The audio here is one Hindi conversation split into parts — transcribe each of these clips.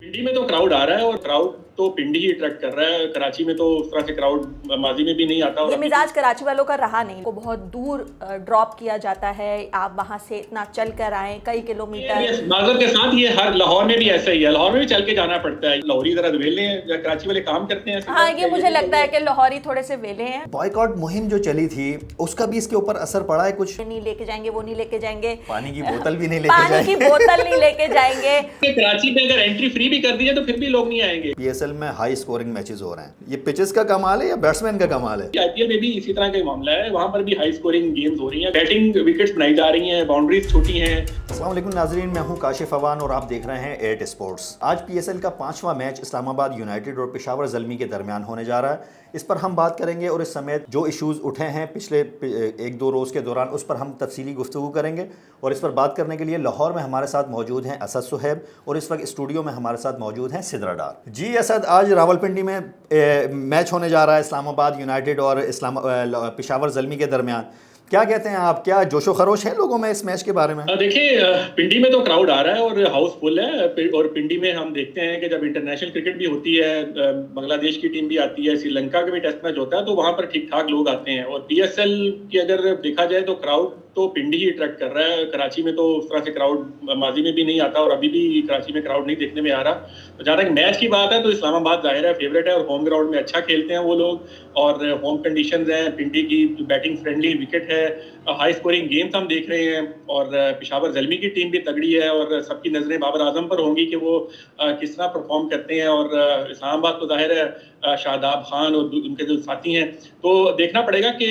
पिंडी में तो क्राउड आ रहा है और क्राउड तो पिंडी ही अट्रैक्ट कर रहा है। कराची में तो उस तरह से क्राउड माजी में भी नहीं आता। और ये मिजाज कराची वालों का रहा नहीं, को बहुत दूर ड्रॉप किया जाता है, आप वहाँ से इतना चल कर आए कई किलोमीटर। माजर के साथ ये हर लाहौर में भी ऐसा ही है, लाहौर में भी चल के जाना पड़ता है। लाहौरी जरा वेले हैं, कराची वाले काम करते हैं। हाँ, ये मुझे लगता है कि लाहौरी थोड़े से वेले हैं। बॉयकॉट मुहिम जो चली थी उसका भी इसके ऊपर असर पड़ा है कुछ? नहीं लेके जाएंगे, वो नहीं लेके जाएंगे, पानी की बोतल भी नहीं लेके पानी जाएंगे, की बोतल नहीं लेके जाएंगे। कराची में अगर एंट्री फ्री भी कर दी है तो फिर भी लोग नहीं आएंगे। पीएसएल में हाई स्कोरिंग मैचेस हो रहे हैं, ये पिचेस का कमाल है या बैट्समैन का कमाल है? आईपीएल में भी इसी तरह का मामला है, वहां पर भी हाई स्कोरिंग गेम्स हो रही हैं, बैटिंग विकेट्स बनाई जा रही हैं, बाउंड्रीज छोटी हैं। अस्सलाम वालेकुम नाजरीन, मैं हूं काशिफ अवान और आप देख रहे हैं एट स्पोर्ट्स। आज पीएसएल का 5वां मैच इस्लामाबाद यूनाइटेड और पेशावर ज़ल्मी के दरमियान होने जा रहा है। इस पर हम बात करेंगे और इस समेत जो इश्यूज़ उठे हैं पिछले 1-2 रोज़ के दौरान उस पर हम तफसीली गुफ्तगू करेंगे। और इस पर बात करने के लिए लाहौर में हमारे साथ मौजूद हैं असद सुहैब और इस वक्त स्टूडियो में हमारे साथ मौजूद हैं सिद्रा डार। जी असद, आज रावलपिंडी में मैच होने जा रहा है इस्लामाबाद यूनाइटेड और पेशावर ज़ल्मी के दरमियान। क्या कहते हैं आप, क्या जोशो खरोश है लोगों में इस मैच के बारे में? देखिए, पिंडी में तो क्राउड आ रहा है और हाउसफुल है। और पिंडी में हम देखते हैं कि जब इंटरनेशनल क्रिकेट भी होती है, बांग्लादेश की टीम भी आती है, श्रीलंका का भी टेस्ट मैच होता है, तो वहां पर ठीक ठाक लोग आते हैं। और पीएसएल की अगर देखा जाए तो क्राउड तो पिंडी ही अट्रैक्ट कर रहा है। कराची में तो उस तरह से क्राउड माजी में भी नहीं आता और अभी भी कराची में क्राउड नहीं देखने में आ रहा। तो जहाँ तक मैच की बात है तो इस्लामाबाद जाहिर है फेवरेट है और होम ग्राउंड में अच्छा खेलते हैं वो लोग, और होम कंडीशंस हैं, पिंडी की बैटिंग फ्रेंडली विकेट है, हाई स्कोरिंग गेम्स हम देख रहे हैं। और पेशावर ज़ल्मी की टीम भी तगड़ी है और सबकी नजरें बाबर आजम पर होंगी कि वो किस तरह परफॉर्म करते हैं। और इस्लामाबाद तो जाहिर है शादाब खान और उनके जो साथी हैं, तो देखना पड़ेगा कि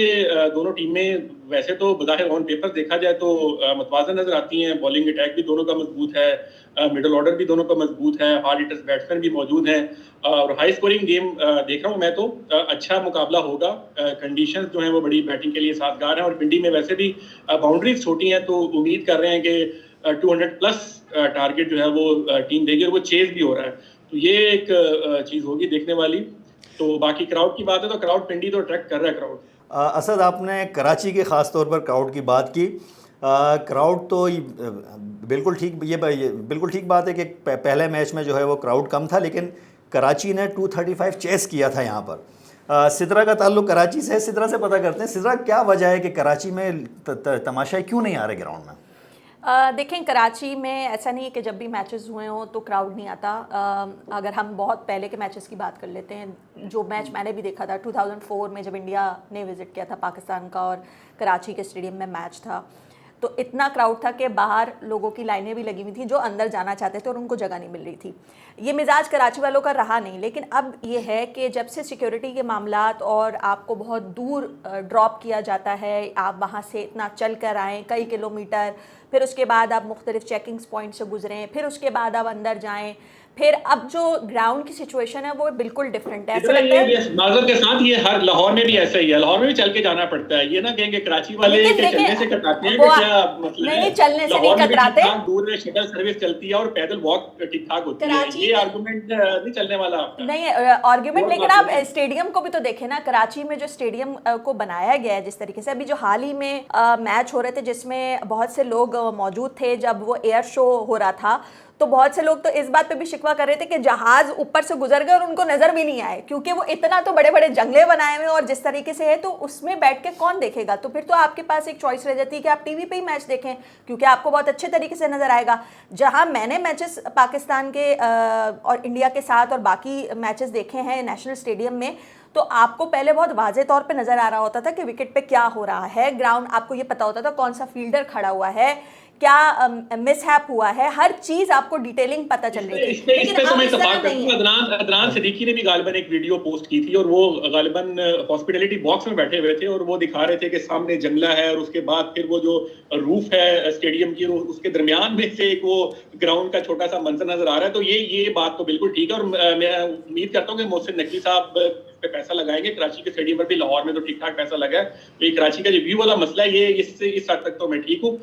दोनों टीमें वैसे तो बज़ाहिर ऑन पेपर देखा जाए तो मुतवाज़न नजर आती हैं। बॉलिंग अटैक भी दोनों का मजबूत है, मिडल ऑर्डर भी दोनों का मजबूत है, हार्ड हिटर्स बैट्समैन भी मौजूद हैं और हाई स्कोरिंग गेम देख रहा हूँ मैं। तो अच्छा मुकाबला होगा। कंडीशंस जो हैं वो बड़ी बैटिंग के लिए साजगार हैं और पिंडी में वैसे भी बाउंड्रीज छोटी हैं, तो उम्मीद कर रहे हैं कि 200 प्लस टारगेट जो है वो टीम देगी और वो चेज भी हो रहा है। तो ये एक चीज़ होगी देखने वाली। तो बाकी क्राउड की बात है तो क्राउड पिंडी तो अट्रैक्ट कर रहा है क्राउड। असद, आपने कराची के ख़ास तौर पर क्राउड की बात की। क्राउड तो बिल्कुल ठीक, ये बिल्कुल ठीक बात है कि पहले मैच में जो है वो क्राउड कम था, लेकिन कराची ने 235 चेस किया था यहाँ पर। सिद्रा का ताल्लुक कराची से है, सिद्रा से पता करते हैं। सिद्रा, क्या वजह है कि कराची में तमाशाई क्यों नहीं आ रहे ग्राउंड में? देखें, कराची में ऐसा नहीं है कि जब भी मैचेस हुए हों तो क्राउड नहीं आता। अगर हम बहुत पहले के मैचेस की बात कर लेते हैं, जो मैच मैंने भी देखा था 2004 में जब इंडिया ने विज़िट किया था पाकिस्तान का और कराची के स्टेडियम में मैच था, तो इतना क्राउड था कि बाहर लोगों की लाइनें भी लगी हुई थी जो अंदर जाना चाहते थे और उनको जगह नहीं मिल रही थी। ये मिजाज कराची वालों का रहा नहीं, लेकिन अब ये है कि जब से सिक्योरिटी के मामलात और आपको बहुत दूर ड्रॉप किया जाता है, आप वहाँ से इतना चल कर आएँ कई किलोमीटर, फिर उसके बाद आप मुख्तलिफ चेकिंग्स पॉइंट से गुजरें, फिर उसके बाद आप अंदर जाएँ, फिर अब जो ग्राउंड की सिचुएशन है वो बिल्कुल डिफरेंट है। ऐसा लगता है माजर के साथ ये हर लाहौर में भी ऐसा ही है, लाहौर में भी चल के जाना पड़ता है। ये ना कहेंगे कराची वाले के चलने से कतराते हैं, क्या मतलब नहीं, चलने से नहीं कतराते, दूर में शटल सर्विस चलती है और पैदल वॉक ठीक ठाक होती है। ये आर्गुमेंट नहीं चलने वाला आपका। नहीं आर्गुमेंट, लेकिन आप स्टेडियम को भी तो देखें ना। कराची में जो स्टेडियम को बनाया गया है जिस तरीके से, अभी जो हाल ही में मैच हो रहे थे जिसमें बहुत से लोग मौजूद थे जब वो एयर शो हो रहा था, तो बहुत से लोग तो इस बात पे भी शिकवा कर रहे थे कि जहाज ऊपर से गुजर गए और उनको नजर भी नहीं आए, क्योंकि वो इतना तो बड़े बड़े जंगले बनाए हुए और जिस तरीके से है तो उसमें बैठ के कौन देखेगा। तो फिर तो आपके पास एक चॉइस रह जाती है कि आप टीवी पे ही मैच देखें, क्योंकि आपको बहुत अच्छे तरीके से नजर आएगा। जहां मैंने मैचेस पाकिस्तान के और इंडिया के साथ और बाकी मैचेस देखे हैं नेशनल स्टेडियम में, तो आपको पहले बहुत वाज़े तौर पे नज़र आ रहा होता था कि विकेट पे क्या हो रहा है, ग्राउंड आपको ये पता होता था कौन सा फील्डर खड़ा हुआ है, क्या मिसहैप हुआ है, हर चीज आपको डिटेलिंग पता चल रही थी। लेकिन अब इस तरह नहीं है। अदनान सिद्दीकी ने भी गालिबन एक वीडियो पोस्ट की थी और वो गालिबन हॉस्पिटैलिटी बॉक्स में बैठे हुए थे और वो दिखा रहे थे कि सामने जंगला है और उसके बाद फिर वो जो रूफ है स्टेडियम की उसके दरमियान में से एक वो ग्राउंड का छोटा सा मंजर नजर आ रहा है। तो ये बात तो बिल्कुल ठीक है और मैं उम्मीद करता हूँ कि मोहसिन नकवी साहब पे पैसा लगाएंगे। कराची के स्टेडियम पर भी, लाहौर में तो ठीक ठाक पैसा लगा है। तो ये कराची का जो व्यू वाला मसला है, ये इस हद तक तो मैं ठीक हूँ,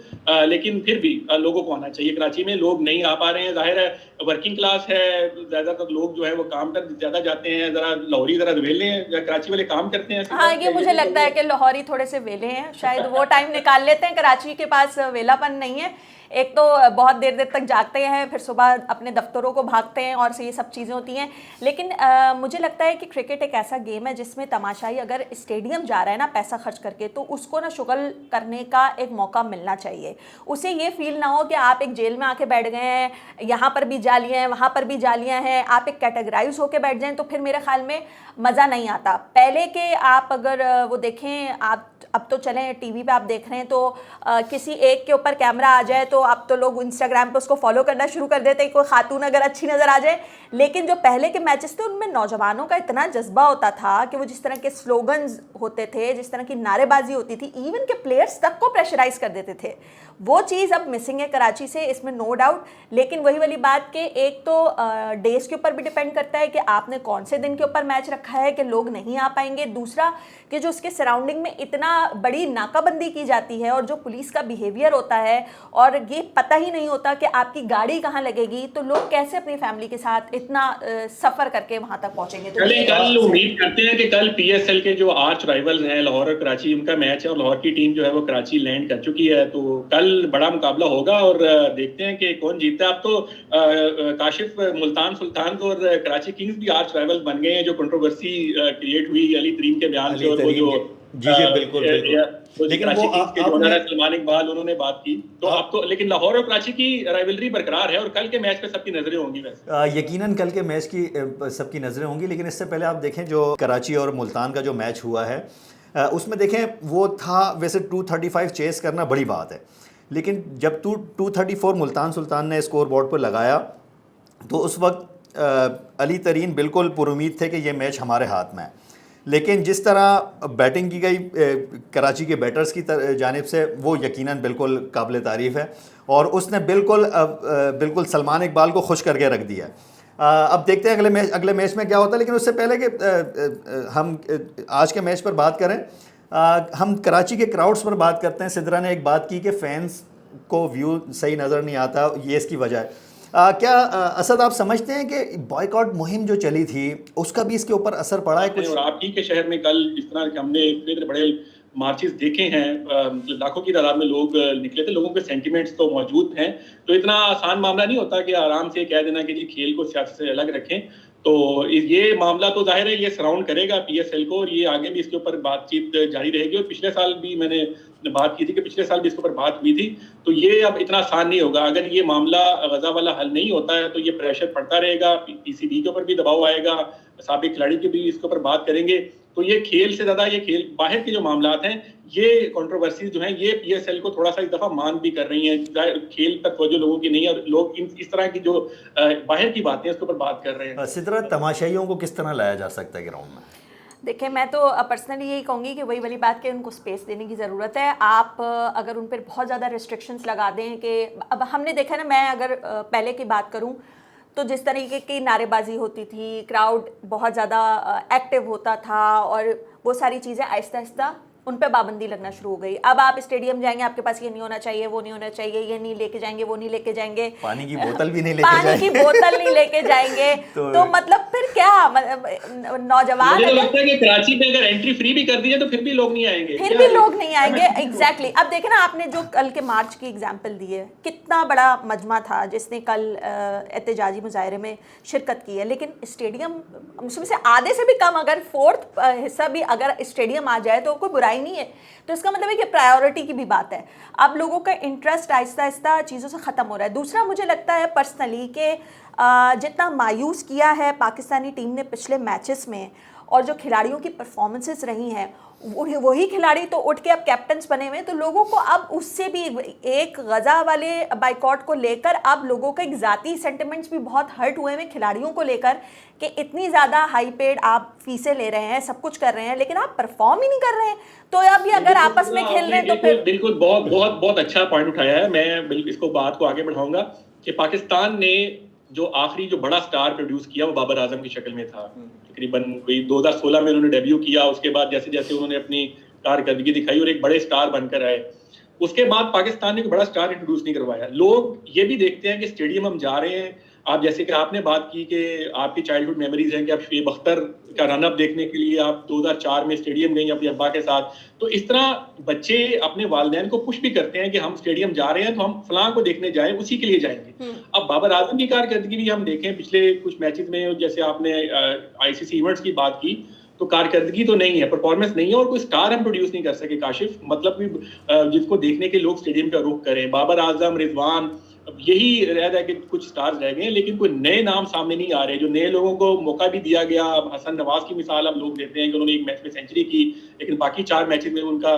लेकिन फिर भी लोगों को आना चाहिए। कराची में लोग नहीं आ पा रहे हैं, जाहिर है वर्किंग क्लास है, ज्यादातर लोग जो है वो काम पर ज्यादा जाते हैं। जरा लाहौरी जरा वेले हैं, कराची वाले काम करते हैं। हाँ, ये मुझे लगता है कि लाहौरी थोड़े से वेले हैं, शायद वो टाइम निकाल लेते हैं, कराची के पास वेलापन नहीं है। एक तो बहुत देर देर तक जागते हैं, फिर सुबह अपने दफ्तरों को भागते हैं और ये सब चीज़ें होती हैं। लेकिन मुझे लगता है कि क्रिकेट एक ऐसा गेम है जिसमें तमाशाई अगर स्टेडियम जा रहा है ना पैसा खर्च करके, तो उसको ना शुगल करने का एक मौका मिलना चाहिए। उसे ये फील ना हो कि आप एक जेल में आके बैठ गए हैं, यहाँ पर भी जालियाँ हैं, वहाँ पर भी जालियाँ हैं, आप एक कैटेगराइज होके बैठ जाएं, तो फिर मेरे ख्याल में मज़ा नहीं आता। पहले के आप अगर वो देखें, आप अब तो चलें टीवी पे आप देख रहे हैं तो किसी एक के ऊपर कैमरा आ जाए तो अब तो लोग इंस्टाग्राम पे उसको फॉलो करना शुरू कर देते हैं, कोई खातून अगर अच्छी नज़र आ जाए। लेकिन जो पहले के मैचेस थे उनमें नौजवानों का इतना जज्बा होता था कि वो जिस तरह के स्लोगन्स होते थे, जिस तरह की नारेबाजी होती थी, इवन के प्लेयर्स तक को प्रेशराइज कर देते थे। वो चीज़ अब मिसिंग है कराची से, इसमें नो डाउट। लेकिन वही वाली बात कि एक तो डेज के ऊपर भी डिपेंड करता है कि आपने कौन से दिन के ऊपर मैच रखा है कि लोग नहीं आ पाएंगे। दूसरा कि जो उसके सराउंडिंग में इतना बड़ी नाकाबंदी की जाती है और जो पुलिस का बिहेवियर होता है और ये पता ही नहीं होता कि आपकी गाड़ी कहाँ लगेगी, तो लोग कैसे अपनी फैमिली के साथ इतना सफर करके वहां तक पहुंचेंगे। तो कल उम्मीद करते हैं कि कल पीएसएल के जो आर्च राइवल्स हैं लाहौर और कराची, उनका मैच है और लाहौर की टीम जो है वो कराची लैंड कर चुकी है, तो कल बड़ा मुकाबला होगा और देखते हैं कि कौन जीतता है। अब तो काशिफ मुल्तान सुल्तान और कराची किंग्स भी आर्च राइवल्स बन गए हैं, जो कंट्रोवर्सी क्रिएट हुई अली तरीन के बयान से, और वो जो जी बिल्कुल बिल्कुल। लेकिन वो सलमान इकबाल उन्होंने बात की, तो अब तो लेकिन लाहौर और कराची की राइवलरी बरकरार है और कल के मैच पे सबकी नजरें होंगी। वैसे यकीनन कल के मैच की सबकी नजरें होंगी, लेकिन इससे पहले आप देखें जो कराची और मुल्तान का जो मैच हुआ है उसमें देखें वो था वैसे 235 चेस करना बड़ी बात है, लेकिन जब 234 मुल्तान सुल्तान ने स्कोर बोर्ड पर लगाया तो उस वक्त अली तरीन बिल्कुल पुरुमीद थे कि ये मैच हमारे हाथ में है। लेकिन जिस तरह बैटिंग की गई कराची के बैटर्स की जानिब से, वो यकीनन बिल्कुल काबिल तारीफ़ है और उसने बिल्कुल सलमान इकबाल को खुश करके रख दिया। अब देखते हैं अगले मैच में क्या होता है। लेकिन उससे पहले कि हम आज के मैच पर बात करें, हम कराची के क्राउड्स पर बात करते हैं। सिद्रा ने एक बात की कि फैंस को व्यू सही नज़र नहीं आता, ये इसकी वजह है। क्या असद आप समझते हैं कि बॉयकॉट मुहिम जो चली थी उसका भी इसके ऊपर असर पड़ा है कुछ? और आप ही के शहर में कल इस तरह हमने इतने बड़े मार्चेस देखे हैं, लाखों की तादाद में लोग निकले थे, लोगों के सेंटिमेंट्स तो मौजूद हैं, तो इतना आसान मामला नहीं होता कि आराम से कह देना कि जी खेल को सियासत से अलग रखें। तो ये मामला तो जाहिर है ये सराउंड करेगा पीएसएल को और ये आगे भी इसके ऊपर बातचीत जारी रहेगी। और पिछले साल भी मैंने बात की थी कि पिछले साल भी इसके ऊपर बात हुई थी, तो ये अब इतना आसान नहीं होगा। अगर ये मामला गजा वाला हल नहीं होता है तो ये प्रेशर पड़ता रहेगा, पीसीबी के ऊपर भी दबाव आएगा, साबिक खिलाड़ी की भी इसके ऊपर बात करेंगे। तो ये खेल से ज्यादा ये खेल बाहर के जो मामलात हैं, ये कंट्रोवर्सीज जो हैं, ये पीएसएल को थोड़ा सा इस दफा मान भी कर रही हैं। खेल तक जो लोगों की नहीं है, लोग इस तरह की जो बाहर की बातें उसके ऊपर बात कर रहे हैं। सिद्रा, तमाशाइयों को किस तरह लाया जा सकता है ग्राउंड में? देखिए, मैं तो पर्सनली यही कहूँगी कि वही वाली बात कि उनको स्पेस देने की ज़रूरत है। आप अगर उन पर बहुत ज़्यादा रिस्ट्रिक्शंस लगा दें कि अब हमने देखा ना, मैं अगर पहले की बात करूँ तो जिस तरीके की नारेबाजी होती थी, क्राउड बहुत ज़्यादा एक्टिव होता था और वो सारी चीज़ें आहिस्ता आहिस्ता उन पे पाबंदी लगना शुरू हो गई। अब आप स्टेडियम जाएंगे, आपके पास ये नहीं होना चाहिए, वो नहीं होना चाहिए, ये नहीं लेके जाएंगे, वो नहीं लेके जाएंगे, पानी की बोतल भी नहीं लेके जाएंगे, पानी की बोतल नहीं लेके जाएंगे तो मतलब फिर क्या, नौजवान मुझे लगता है कि कराची में अगर एंट्री फ्री भी कर दी है तो फिर भी लोग नहीं आएंगे, फिर भी लोग नहीं आएंगे। एग्जैक्टली। अब देखे ना, आपने जो कल के मार्च की एग्जाम्पल दी है, कितना बड़ा मजमा था जिसने कल एहतजाजी मुजाहरे में शिरकत की है, लेकिन स्टेडियम उसमें से आधे से भी कम, अगर फोर्थ हिस्सा भी अगर स्टेडियम आ जाए तो कोई बुराई नहीं है। तो इसका मतलब है कि प्रायोरिटी की भी बात है। अब लोगों का इंटरेस्ट आहिस्ता आहिस्ता चीज़ों से ख़त्म हो रहा है। दूसरा, मुझे लगता है पर्सनली कि जितना मायूस किया है पाकिस्तानी टीम ने पिछले मैचेस में और जो खिलाड़ियों की परफॉर्मेंसेस रही हैं, वही खिलाड़ी तो उठ के अब कैप्टन्स बने हुए हैं, तो लोगों को अब उससे भी एक गजा वाले बाइकॉट को लेकर अब लोगों का एक ज़ाती सेंटिमेंट्स भी बहुत हर्ट हुए हैं खिलाड़ियों को लेकर कि इतनी ज़्यादा हाई पेड आप फीसें ले रहे हैं, सब कुछ कर रहे हैं, लेकिन आप परफॉर्म ही नहीं कर रहे हैं। तो अब ये अगर आपस में खेल रहे हैं तो फिर बिल्कुल बहुत बहुत बहुत अच्छा पॉइंट उठाया है। मैं इसको बात को आगे बढ़ाऊंगा कि पाकिस्तान ने जो आखिरी जो बड़ा स्टार प्रोड्यूस किया वो बाबर आजम की शक्ल में था। तकरीबन कोई 2016 में उन्होंने डेब्यू किया, उसके बाद जैसे जैसे उन्होंने अपनी कारकर्दगी दिखाई और एक बड़े स्टार बनकर आए, उसके बाद पाकिस्तान ने कोई बड़ा स्टार इंट्रोड्यूस नहीं करवाया। लोग ये भी देखते हैं कि स्टेडियम हम जा रहे हैं, आप जैसे कि आपने बात की कि आपकी चाइल्डहुड मेमोरीज हैं कि आप शुएब अख्तर का रन अप देखने के लिए आप 2004 में स्टेडियम गई अपने अब्बा के साथ। तो इस तरह बच्चे अपने वालिदैन को पुश भी करते हैं कि हम स्टेडियम जा रहे हैं तो हम फलां को देखने जाएं, उसी के लिए जाएंगे। अब बाबर आजम की कारकर्दगी भी हम देखें पिछले कुछ मैचेस में, जैसे आपने आईसीसी इवेंट्स की बात की, तो कारकर्दगी तो नहीं है, परफॉर्मेंस नहीं है और कोई स्टार हम प्रोड्यूस नहीं कर सके काशिफ, मतलब कि जिसको देखने के लोग स्टेडियम का रुख करें। बाबर आजम, रिजवान, अब यही रह जाए कि कुछ स्टार्स रह गए हैं, लेकिन कोई नए नाम सामने नहीं आ रहे। जो नए लोगों को मौका भी दिया गया, अब हसन नवाज की मिसाल हम लोग देते हैं कि उन्होंने एक मैच में सेंचुरी की, लेकिन बाकी 4 मैचेस में उनका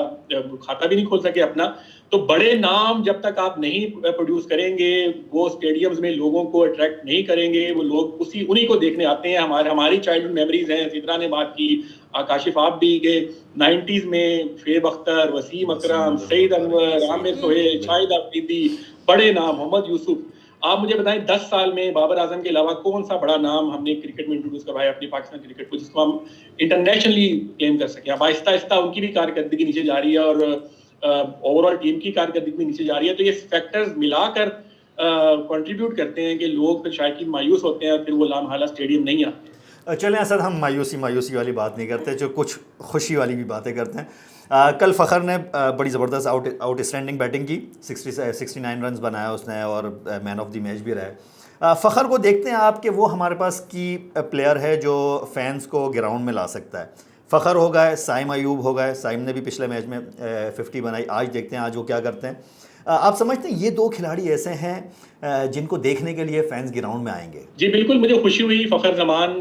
खाता भी नहीं खोल सके अपना। तो बड़े नाम जब तक आप नहीं प्रोड्यूस करेंगे, वो स्टेडियम्स में लोगों को अट्रैक्ट नहीं करेंगे, वो लोग उन्हीं को देखने आते हैं। हमारी चाइल्डहुड मेमोरीज हैं, सिद्रा ने बात की, काशिफ आप भी के 90s में शुएब अख्तर, वसीम अकरम, सईद अनवर, आमिर सोहेल, शाहिद अफरीदी, बड़े नाम, मोहम्मद यूसुफ। आप मुझे बताएं 10 साल में बाबर आजम के अलावा कौन सा बड़ा नाम हमने क्रिकेट में इंट्रोड्यूस करवाया अपनी पाकिस्तान क्रिकेट को, जिसको हम इंटरनेशनली क्लेम कर सकें। अब आहिस्ता आहिस्ता उनकी भी कारकर्दगी नीचे जा रही है और ओवरऑल टीम की कारकर्दगी भी नीचे जा रही है। तो ये फैक्टर्स मिलाकर कंट्रीब्यूट करते हैं कि लोग फिर शायद मायूस होते हैं और फिर वो लामहाला स्टेडियम नहीं आते। चलें असद, हम मायूसी वाली बात नहीं करते, जो कुछ खुशी वाली भी बातें करते हैं। कल फ़खर ने बड़ी ज़बरदस्त आउटस्टैंडिंग बैटिंग की, 69 रन्स बनाया उसने और मैन ऑफ द मैच भी रहा। फ़खर को देखते हैं आप कि वो हमारे पास की प्लेयर है जो फैंस को ग्राउंड में ला सकता है। फ़खर हो गए, साइम अयूब हो गए, साइम ने भी पिछले मैच में 50 बनाई। आज देखते हैं आज वो क्या करते हैं। आप समझते हैं ये 2 खिलाड़ी ऐसे हैं जिनको देखने के लिए फैंस ग्राउंड में आएंगे? जी बिल्कुल, मुझे खुशी हुई। फ़खर ज़मान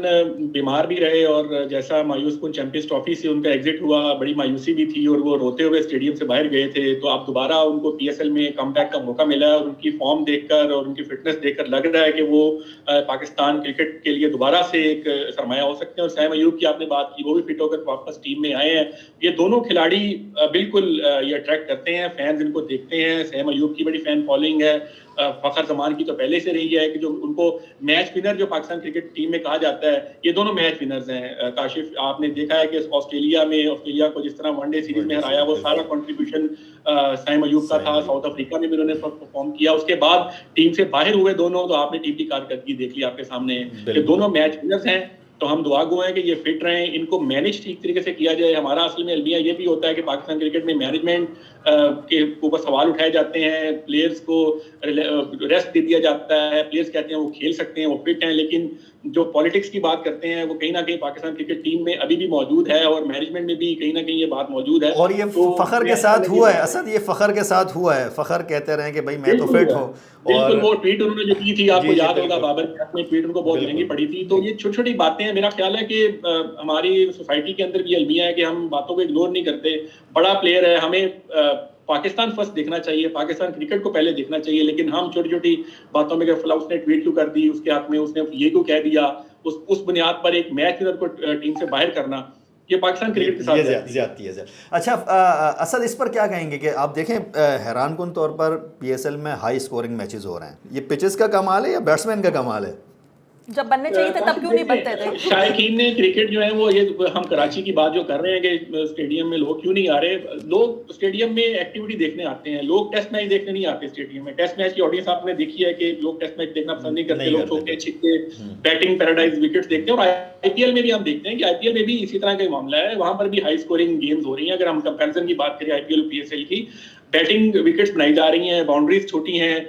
बीमार भी रहे और जैसा मायूस कुन चैंपियंस ट्रॉफी से उनका एग्जिट हुआ, बड़ी मायूसी भी थी और वो रोते हुए स्टेडियम से बाहर गए थे। तो अब दोबारा उनको पीएसएल में कमबैक का मौका मिला और उनकी फॉर्म देखकर और उनकी फिटनेस देखकर लग रहा है कि वो पाकिस्तान क्रिकेट के लिए दोबारा से एक सरमाया हो सकते हैं। और सैम अयूब की आपने बात की, वो भी फिट होकर वापस टीम में आए हैं। ये दोनों खिलाड़ी बिल्कुल ये अट्रैक्ट करते हैं, फैंस इनको देखते हैं। सैम अयूब की बड़ी फैन फॉलोइंग है, फ़खर ज़मान की तो पहले से रही है कि जो उनको मैच विनर जो पाकिस्तान क्रिकेट टीम में कहा जाता है, ये दोनों मैच विनर्स हैं। काशिफ, आपने देखा है कि ऑस्ट्रेलिया को जिस तरह वनडे सीरीज में हराया, वो सारा कंट्रीब्यूशन सैम अयूब का था। साउथ अफ्रीका में भी उन्होंने परफॉर्म किया, उसके बाद टीम से बाहर हुए दोनों, तो आपने टीम की कारकर्दगी देख ली आपके सामने। ये दोनों मैच विनर्स हैं, तो हम दुआ गो हैं कि ये फिट रहें, इनको मैनेज ठीक तरीके से किया जाए। हमारा असल में अलमिया ये भी होता है कि पाकिस्तान क्रिकेट में मैनेजमेंट के ऊपर सवाल उठाए जाते हैं, प्लेयर्स को रेस्ट दे दिया जाता है, प्लेयर्स कहते हैं वो खेल सकते हैं, वो फिट हैं, लेकिन जो पॉलिटिक्स की बात करते हैं वो कहीं ना कहीं पाकिस्तान क्रिकेट टीम में अभी भी मौजूद है और मैनेजमेंट में भी कहीं ना कहीं ये बात मौजूद है। और ये तो फ़खर के साथ हुआ है असद, ये फ़खर के साथ हुआ है। फ़खर कहते रहे कि भाई मैं तो फिट हूँ। बिल्कुल, वो ट्वीट उन्होंने जो की थी आपको जी, याद होगा, बाबर की अपनी ट्वीट उनको बहुत महंगी पड़ी थी। तो ये छोटी छोटी बातें हैं, मेरा ख्याल है कि हमारी सोसाइटी के अंदर भी अलमिया है कि हम बातों को इग्नोर नहीं करते। बड़ा प्लेयर है, हमें पाकिस्तान फर्स्ट देखना चाहिए, पाकिस्तान क्रिकेट को पहले देखना चाहिए, लेकिन हम छोटी छोटी बातों में उसने ट्वीट क्यों कर दी, उसके हाथ में उसने ये क्यों कह दिया, उस बुनियाद पर एक मैच विनर को टीम से बाहर करना, ये पाकिस्तान क्रिकेट के साथ ज्यादती है। अच्छा असद, इस पर क्या कहेंगे कि आप देखें हैरान कुन तौर पर पीएसएल में हाई स्कोरिंग मैचेस हो रहे हैं, ये पिचेस का कमाल है या बैट्समैन का कमाल है? जब बनने चाहिए थे तब क्यों नहीं बनते थे? शायकीन ने क्रिकेट जो है वो, ये हम कराची की बात जो कर रहे हैं कि स्टेडियम में लोग क्यों नहीं आ रहे, लोग स्टेडियम में एक्टिविटी देखने आते हैं, लोग टेस्ट मैच देखने नहीं आते स्टेडियम में। टेस्ट मैच की ऑडियंस आपने देखी है कि लोग टेस्ट मैच देखना पसंद नहीं करते, लोग चौके छिक्के बैटिंग पैराडाइज विकेट्स देखते हैं। और आईपीएल में भी हम देखते हैं कि आईपीएल में भी इसी तरह का मामला है, वहां पर भी हाई स्कोरिंग गेम्स हो रही हैं। अगर हम कंपैरिजन की बात करें आईपीएल और पीएसएल की, बैटिंग विकेट्स बनाई जा रही हैं, बाउंड्रीज छोटी हैं,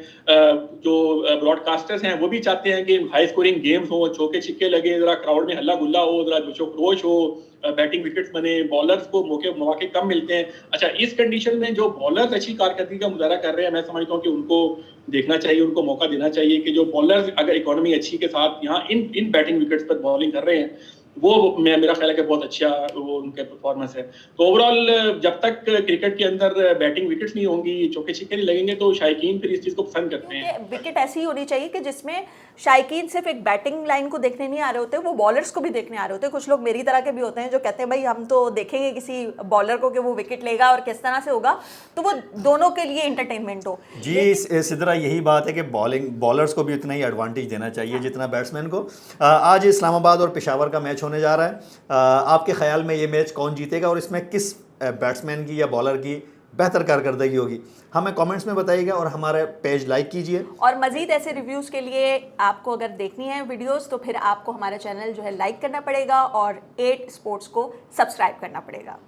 जो ब्रॉडकास्टर्स हैं वो भी चाहते हैं कि हाई स्कोरिंग गेम्स हो, चौके छिक्के लगे, जरा क्राउड में हल्ला गुल्ला हो, जरा जोशो खरोश हो, बैटिंग विकेट्स बने, बॉलर्स को मौके कम मिलते हैं। अच्छा, इस कंडीशन में जो बॉलर्स अच्छी कारकर्दगी का मुजाहरा कर रहे हैं, मैं समझता हूँ कि उनको देखना चाहिए, उनको मौका देना चाहिए कि जो बॉलर्स अगर इकोनॉमी अच्छी के साथ यहाँ इन बैटिंग विकेट्स पर बॉलिंग कर रहे हैं, वो मेरा ख्याल है कि बहुत अच्छा वो उनके परफॉर्मेंस है। तो ओवरऑल जब तक क्रिकेट के अंदर बैटिंग विकेट्स नहीं होंगी, चौके छिक्के नहीं लगेंगे, तो शायकीन फिर इस चीज को पसंद करते हैं। विकेट ऐसी होनी चाहिए कि जिसमें शायकीन सिर्फ एक बैटिंग लाइन को देखने नहीं आ रहे होते, वो बॉलर्स को भी देखने आ रहे होते हैं। कुछ लोग मेरी तरह के भी होते हैं जो कहते हैं भाई हम तो देखेंगे किसी बॉलर को कि वो विकेट लेगा और किस तरह से होगा, तो वो दोनों के लिए एंटरटेनमेंट हो। जी सिद्रा, यही बात है कि बॉलर्स को भी उतना ही एडवांटेज देना चाहिए जितना बैट्समैन को। आज इस्लामाबाद और पेशावर का मैच होने जा रहा है। आपके ख्याल में ये मैच कौन जीतेगा और इसमें किस बैट्समैन की या बॉलर की बेहतर कारकर्दगी होगी। हमें कमेंट्स में बताइएगा और हमारा पेज लाइक कीजिए। और मज़ीद ऐसे रिव्यूज़ के लिए आपको अगर देखनी है वीडियोस तो फिर आपको हमारा चैनल जो है लाइक करना पड़ेगा और 8 स्पोर्ट्स को सब्सक्राइब करना पड़ेगा।